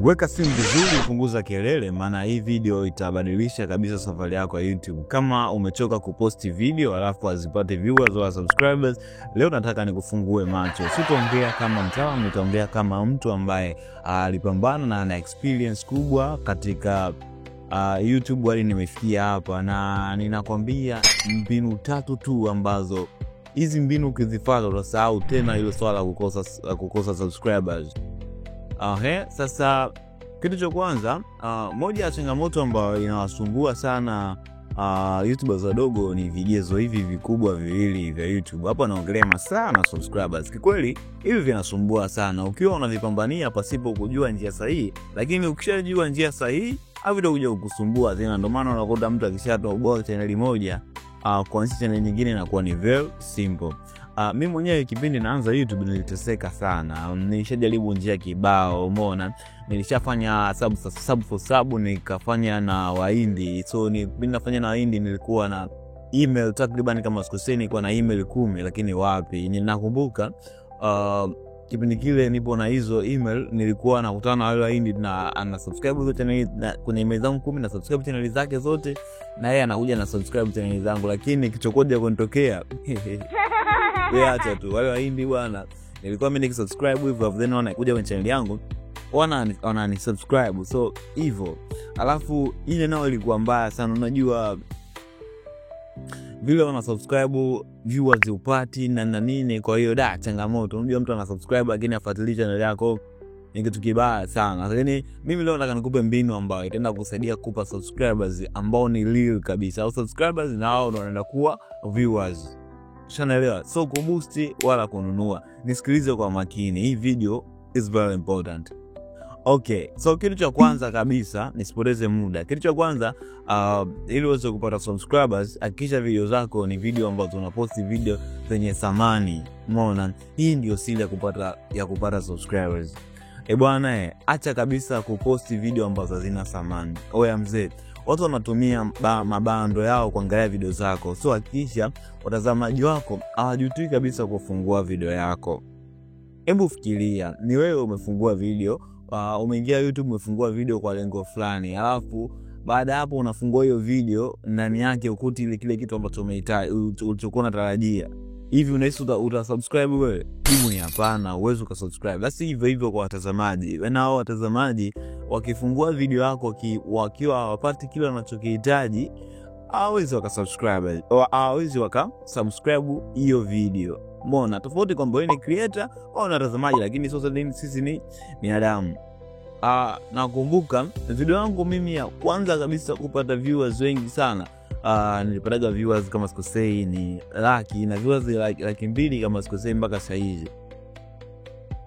Weka simu vizuri, punguza kelele, maana hii video itabadilisha kabisa safari yako ya YouTube. Kama umechoka kuposti video alafu azipate viewers au subscribers, leo nataka nikufungue macho. Sitaongea kama mtaalamu, nitaongea kama mtu ambaye alipambana na ana experience kubwa katika YouTube hadi nimefikia hapa, na ninakwambia mbinu 3 tu ambazo hizi mbinu ukizifuata utasahau tena ile swala kukosa subscribers. Sasa kitu cha kwanza, moja ya changamoto ambayo inawasumbua sana YouTubers wadogo ni vigezo hivi vikubwa viwili vya YouTube. Hapa naongelea masaa na subscribers. Kikweli hivi vinasumbua sana ukiwa unavipambania pasipo kujua njia sahihi, lakini ukishajua njia sahihi havitakuja kukusumbua tena. Ndio maana unakuta mtu akishatoa ubora channel moja kuanzisha channel nyingine inakuwa ni very simple. Mimi mwenyewe kipindi naanza YouTube niliteseka sana. Nilishajaribu njia kibao, umeona. Nilishafanya sub nikafanya na Wahindi. So nilifanya na Wahindi, nilikuwa na email takriban kama sikosei nilikuwa na email 10, lakini wapi. Ninakumbuka kipindi kile nipo na hizo email nilikuwa nakutana na wale Wahindi na ana subscribe kwa channel kwenye email zangu 10 na subscribe channel zake zote, na yeye anakuja na subscribe channel zangu, lakini kichokoja kunitokea acha tu wale Wahindi bwana. Nilikuwa mimi nikisubscribe hivyo, then wanakuja kwenye channel yangu wana subscribe, so hivyo. Alafu ile nao ilikuwa mbaya sana, unajua vile wana subscribe viewers upati na nini. Kwa hiyo changamoto, unajua mtu ana subscribe lakini afuatilie channel yako ni kitu kibaya sana. Lakini mimi leo nataka nikupe mbinu ambayo itaenda kusaidia kukupa subscribers ambao ni real kabisa, au subscribers na wao ndio wanaenda kuwa viewers. Unaelewa? So kuboost wala kununua. Nisikilize kwa makini. Hii video is very important. Okay, so kitu cha kwanza kabisa, nisipoteze muda. Kitu cha kwanza, ili uweze kupata subscribers, hakikisha video zako ni video ambazo unaposti video zenye thamani. Umeona? Hii ndio siri ya kupata subscribers. Bwana, acha kabisa kuposti video ambazo hazina thamani. Oya mzee, watu wanatumia mabando yao kuangalia video zako. So hakikisha watazamaji wako hawajutui kabisa kufungua video yako. Hebu fikiria, ni wewe umefungua video, umeingia YouTube umefungua video kwa lengo fulani, alafu baada hapo unafungua hiyo video, ndani yake ukuti ile kile kitu ambacho umehitaji ulichokuwa unatarajia. Hivi unahisi utasubscribe wewe? Jibu ni hapana, uwezo ukasubscribe. Basi hivyo kwa watazamaji. Nao watazamaji wakifungua video yako wakiwa hawapati kile wanachokihitaji, hawezi wakasubscribe. Hawezi wakasubscribe hiyo video. Mbona tofauti kwamba wewe ni creator au watazamaji, lakini sisi ni binadamu. Nakumbuka video yangu mimi ya kwanza kabisa kupata viewers wengi sana, nilipata viewers kama sikosei ni laki, na viewers laki 2 kama sikosei mpaka sasa hivi.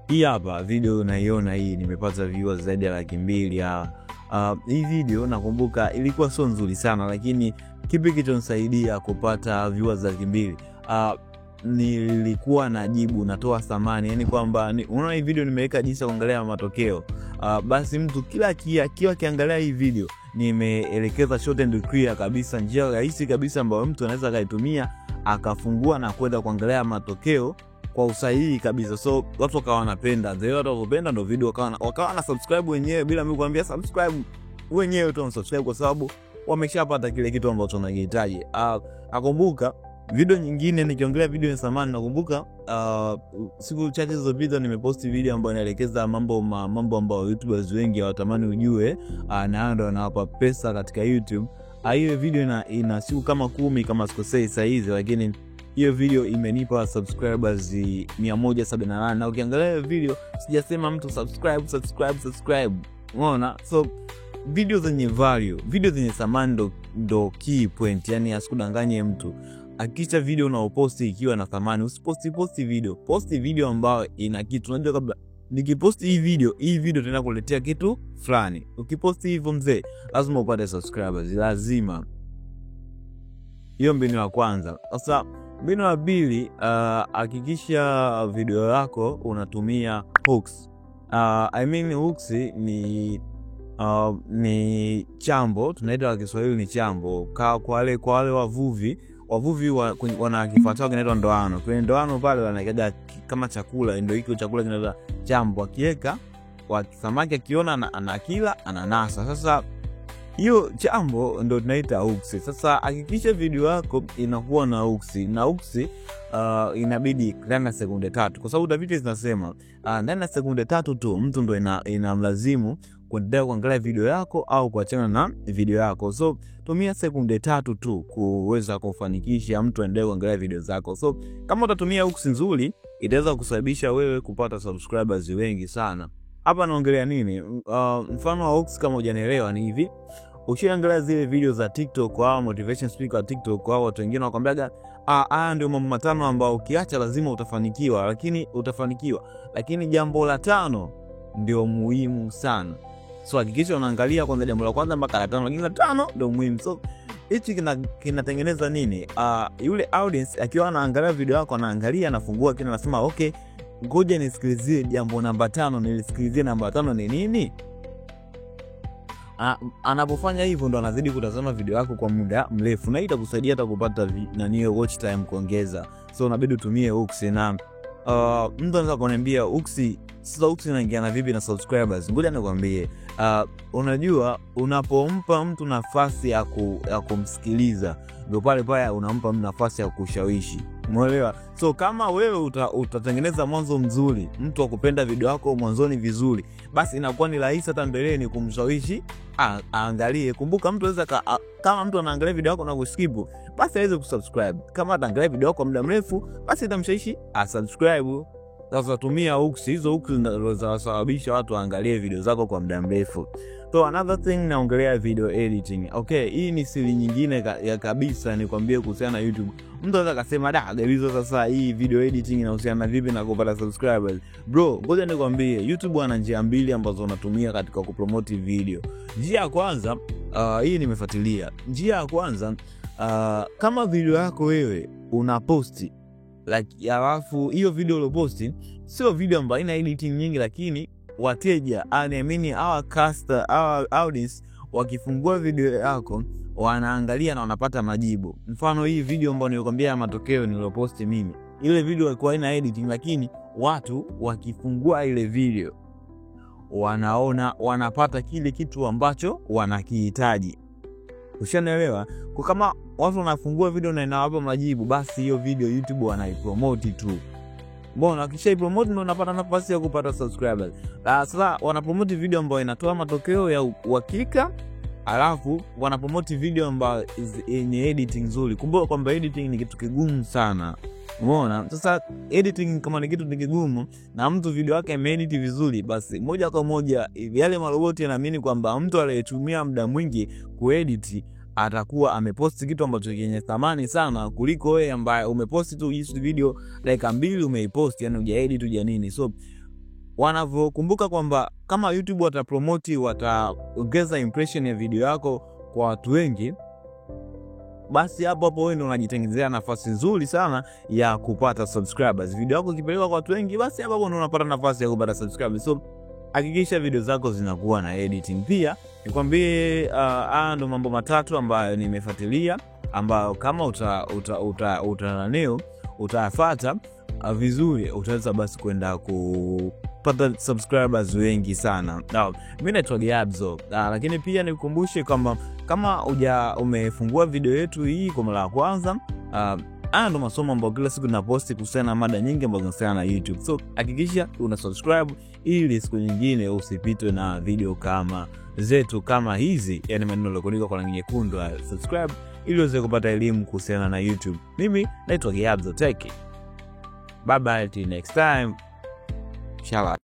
Hii hapa video unaiona hii, nimepata viewers zaidi ya laki 2. Hii video nakumbuka ilikuwa sio nzuri sana, lakini kipi kilichonisaidia kupata viewers laki 2? Nilikuwa najibu, natoa thamani, yani kwamba unaona hii video nimeweka jinsi ya kuangalia matokeo. Basi mtu kila kiangalia hii video nimeelekeza short and clear kabisa, njia rahisi kabisa ambayo mtu anaweza kaitumia akafungua na kwenda kuangalia matokeo kwa usahihi kabisa. So watu wakawa wanapenda, watu wanapenda, ndio video wakawa na subscribe wenyewe bila mimi kuambia subscribe. Wenyewe tu subscribe kwa sababu wameshapata kile kitu ambacho wanahitaji. Nakumbuka video nyingine nikiongelea video ya samani, nakumbuka siku chache zilizopita nimeposti video ambayo inaelekeza mambo ambayo YouTubers wengi hawatamani ujue, na ndio wanawapa pesa katika YouTube. Hiyo video ina siku kama 10 kama sikosei sasa hizi, lakini hiyo video imenipa subscribers 178. Na ukiangalia hiyo video sijasema mtu subscribe. Unaona? So video zenye value, video zenye thamani ndo key point, yani asikudanganye mtu. Hakikisha video unaoposti ikiwa na thamani. Usiposti video, posti video ambayo ina kitu. Unajua kabla nikiposti hii video tena kuletea kitu fulani. Ukiposti hivyo mzee, lazima upate subscribers, lazima. Hiyo mbinu ya kwanza. Sasa mbinu ya pili, hakikisha video yako unatumia hooks. Hooks ni chambo, tunaita kwa Kiswahili ni chambo. Kwa wale wavuvi wana kifuatao kinaitwa ndoano. Kwenye ndoano pale wanaweka kama chakula, ndio hiko chakula kinaitwa chambo. Akiweka samaki akiona anakila ananasa. Sasa hiyo jambo ndio tunaita hooks. Sasa hakikisha video yako inakuwa na hooks. Na hooks inabidi ndani ya sekunde 3, kwa sababu tafiti zinasema ndani ya sekunde 3 tu mtu ndio inamlazimu kuendelea kuangalia video yako au kuachana na video yako. So tumia sekunde 3 tu kuweza kufanikisha mtu aendelee kuangalia video zako. So kama utatumia hooks nzuri, itaweza kusababisha wewe kupata subscribers wengi sana. Hapa naongelea nini? Mfano wa hooks kama hujanielewa ni hivi. Ukiangalia zile video za TikTok au motivation speaker wa TikTok au watu wengine wakwambiaga haya ndio mambo 5 ambao ukiacha lazima utafanikiwa, lakini jambo la 5 ndio muhimu sana. So hakikisha unaangalia kwanza jambo la kwanza mpaka la 5, lakini la 5 ndio muhimu. So hichi kinatengeneza nini? Yule audience akiwa anaangalia video yako, anaangalia, anafungua kile, anasema okay, ngoja nisikilizie jambo namba 5, nilisikilizie namba 5 ni nini? Anapofanya hivyo ndo anazidi kutazama video yako kwa muda mrefu, na itakusaidia hata kupata watch time kuongeza. So unabidi utumie hooks. Na mtu anaweza kuniambia hooks inaingia na vipi na subscribers? Ngoja nikwambie. Unajua unapompa mtu nafasi ya kumsikiliza, ndio pale unampa mtu nafasi ya kushawishi. Umeelewa? So kama wewe utatengeneza mwanzo mzuri, mtu akupenda video yako mwanzoni vizuri, basi inakuwa ni rahisi hata mbeleni kumshawishi aangalie. Kumbuka mtu anaweza kama mtu anaangalia video yako na kuskip, basi aweze kusubscribe. Kama ataangalia video yako kwa muda mrefu, basi itamshawishi subscribe. Sasa tumia hooks. Hizo hooks ndio zinasababisha watu waangalie video zako kwa muda mrefu. So another thing, naongelea video editing. Okay, hii ni siri nyingine ya kabisa nikwambie kuhusiana na YouTube. Mtu anaweza kusema Gabizzo, sasa hii video editing inahusiana vipi na kupata subscribers? Bro, ngoja nikwambie, YouTube ana njia 2 ambazo unatumia katika kupromote video. Njia ya kwanza, hii nimefuatilia. Njia ya kwanza, kama video yako wewe unaposti alafu hiyo video uloposti sio video ambayo ina editing nyingi, lakini wateja our audience wakifungua video yako wanaangalia na wanapata majibu. Mfano hii video ambayo nilikwambia matokeo niloposti mimi, ile video ilikuwa ina editing, lakini watu wakifungua ile video wanapata kile kitu ambacho wanakihitaji. Ushanielewa? Kwa kama watu wanafungua video na inawapa majibu, basi hiyo video YouTube wanaipromote tu. Mbona kisha ipromote ndio unapata nafasi ya kupata subscribers. Sasa wanapromote video ambayo inatoa matokeo ya uhakika, alafu wanapromote video ambayo yenye editing nzuri. Kumbuka kwamba editing ni kitu kigumu sana. Umeona? Sasa editing kama ni kitu kigumu na mtu video yake imeedit vizuri, basi moja kwa moja yale maroboti yanaamini kwamba mtu aliyetumia muda mwingi kuedit atakuwa ameposti kitu ambacho yenye thamani sana kuliko wewe ambaye umeposti tu video dakika 2 umeiposti, yani hujaedit huja nini. So wanavyokumbuka kwamba kama YouTube watapromote, wataongeza impression ya video yako kwa watu wengi, basi hapo wewe ndio unajitengenezea nafasi nzuri sana ya kupata subscribers. Video yako ikipelekwa kwa watu wengi, basi hapo ndio unapata nafasi ya kupata subscribers. So hakikisha video zako zinakuwa na editing. Pia nikwambie ndo mambo 3 ambayo nimefuatilia, ambayo kama utafuata vizuri, utaweza basi kwenda kupata subscribers wengi sana. Mimi naitwa Gabizzo, lakini pia nikukumbushe kwamba kama umefungua video yetu hii kwa mara ya kwanza, ndo masomo ambayo kila siku naposti kuhusiana na mada nyingi ambazo zinahusiana na YouTube. So hakikisha una subscribe ili siku nyingine usipitwe na video kama zetu kama hizi, yani maneno yalokuandikwa kwa rangi nyekundu. Subscribe ili uweze kupata elimu kuhusiana na YouTube. Mimi naitwa Gabizzo. Take it. Bye bye till next time. Shalom.